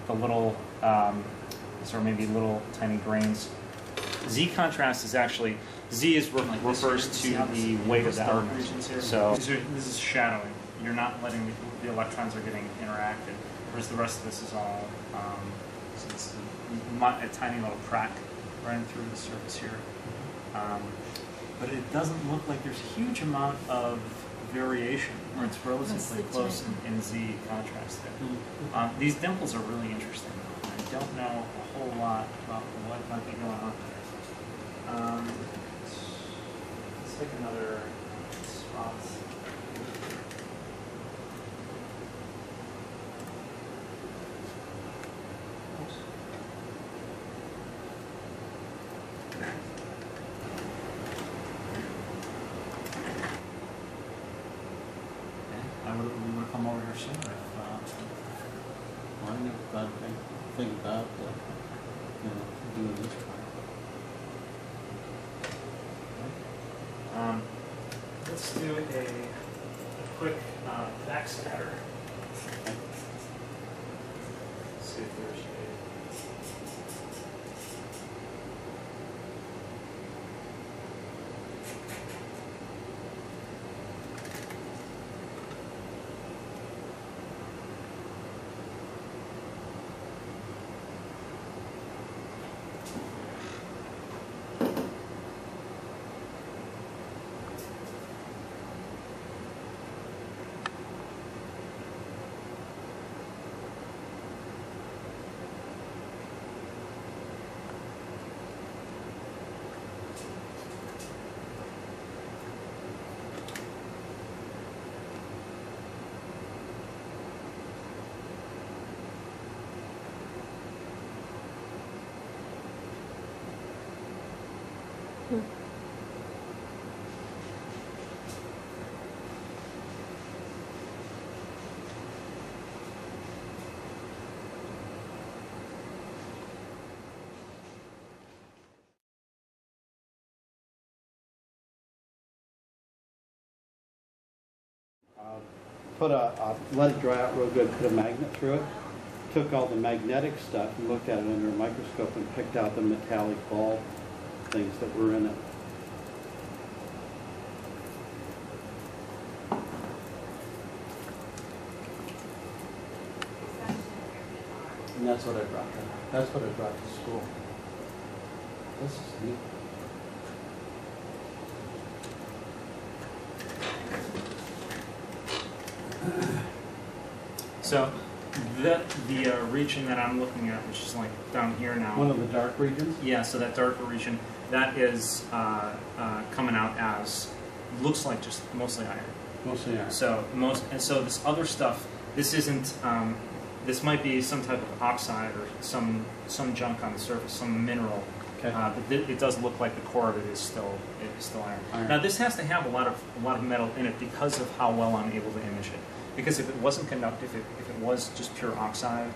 The little, or maybe little tiny grains. Z contrast is actually, Z is refers to the weight of the element. So this is shadowing. You're not letting the electrons are getting interacted, whereas the rest of this is all so it's a tiny little crack running through the surface here. But it doesn't look like there's a huge amount of variation, or it's relatively close in Z contrast there. These dimples are really interesting. I don't know a whole lot about what might be going on there. Let's take another spot. We would come over here soon if I never thought think about doing this part. Let's do a quick backscatter. See if there's let it dry out real good, put a magnet through it, took all the magnetic stuff and looked at it under a microscope and picked out the metallic ball things that were in it. And that's what I brought. That's what I brought to school. This is neat. so the region that I'm looking at, which is like down here now. One of the dark regions? Yeah, so that darker region, that is coming out as, looks like just mostly iron. Mostly iron. So so this other stuff, this isn't, this might be some type of oxide or some junk on the surface, some mineral. Okay. But it does look like the core of it is still iron. Now this has to have a lot of metal in it because of how well I'm able to image it. Because if it wasn't conductive, if it was just pure oxide,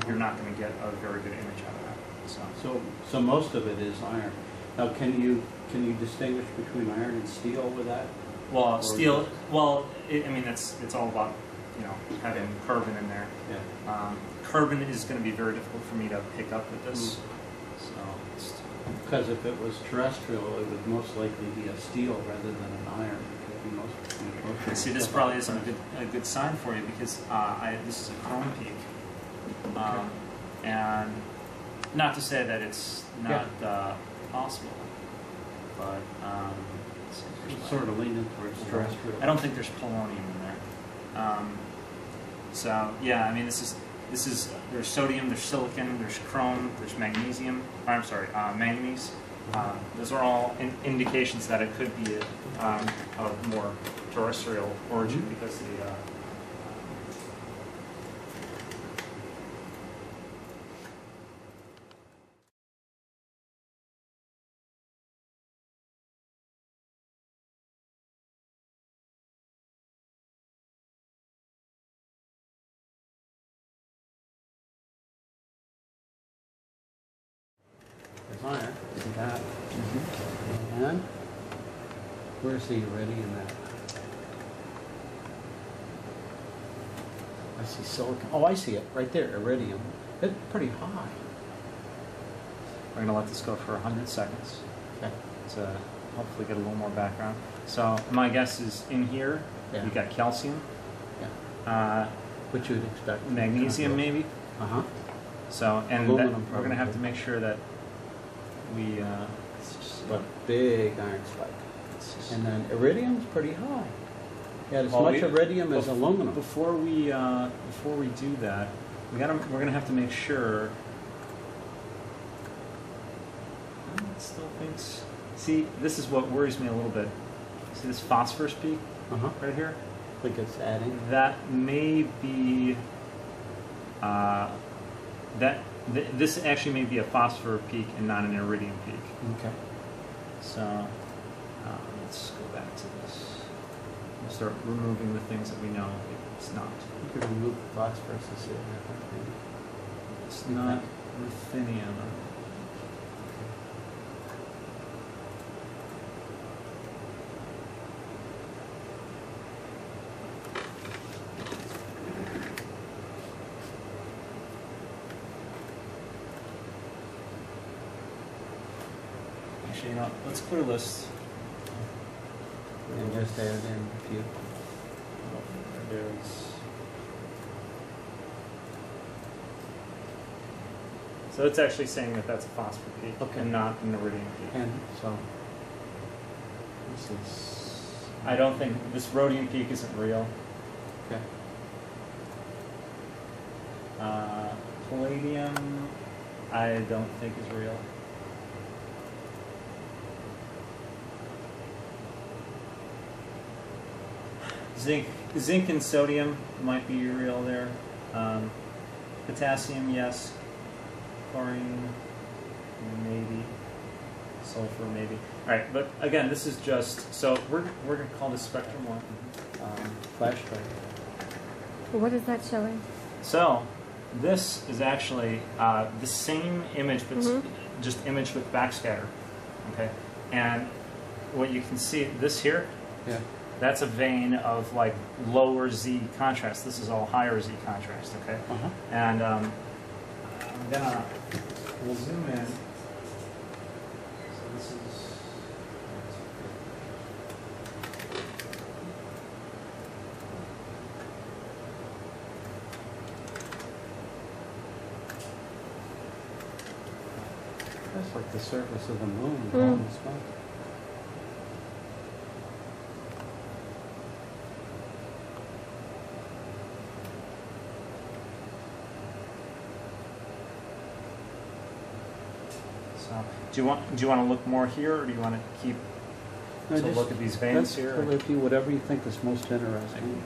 you're not going to get a very good image out of that. So most of it is iron. Now, can you distinguish between iron and steel with that? Well, steel. Well, I mean, it's all about having carbon in there. Yeah. Carbon is going to be very difficult for me to pick up with this. Because if it was terrestrial, it would most likely be a steel rather than an iron. See, this probably isn't a good sign for you because this is a chrome peak, and not to say that it's not possible, but it's sort of leaning towards terrestrial. I don't think there's polonium in there. So yeah, I mean there's sodium, there's silicon, there's chrome, there's magnesium. I'm sorry, manganese. Those are all indications that it could be of more terrestrial origin because the There's iron, see that? And where's the iridium at? I see silicon. Oh, I see it right there, iridium. It's pretty high. We're going to let this go for 100 seconds Okay. to hopefully get a little more background. So my guess is in here, Yeah. you got calcium, Yeah. What you would expect. magnesium maybe. Uh-huh. So, and Aluminum we're going to have to probably. make sure that we, But big iron spike. And then iridium's pretty high. Yeah, as Well, much we- iridium as aluminum. before we do that, we're going to have to make sure. It still thinks. See, this is what worries me a little bit. See this phosphorus peak Uh-huh. right here? I think it's adding. That may be. This actually may be a phosphor peak and not an iridium peak. Okay. So let's go back to this. We'll start removing the things that we know it's not. You could remove the phosphorus and see what happens. Maybe. It's You not think? ruthenium. Actually, you know, let's clear list. And just add in a few. There's. So it's actually saying that that's a phosphor peak Okay. and not an iridium peak. And so this is I don't think this rhodium peak isn't real. okay. Palladium, I don't think is real. Zinc and sodium might be real there. Potassium, yes. Chlorine, maybe. Sulfur, maybe. All right, but again, this is just so we're gonna call this spectrum 1. Flash drive. What is that showing? So this is actually the same image, but just image with backscatter. Okay, and what you can see, this here, Yeah. that's a vein of like lower Z contrast. This is all higher Z contrast. Okay, Uh-huh. and we'll zoom in. So this is. That's like the surface of the moon. Mm. Holy smoke. So, do you want to look more here, or do you want to keep No, to just- look at these veins that's here? totally up to you, whatever you think is most interesting.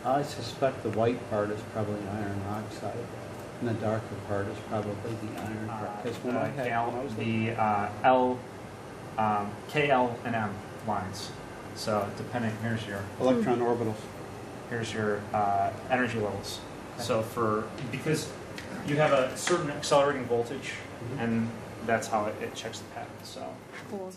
I suspect the white part is probably iron oxide, and the darker part is probably the iron part. Because when I had when I was looking- KL and M lines. So depending, here's your electron orbitals. energy levels. Okay. So because you have a certain accelerating voltage, and that's how it checks the pattern. So. Cool.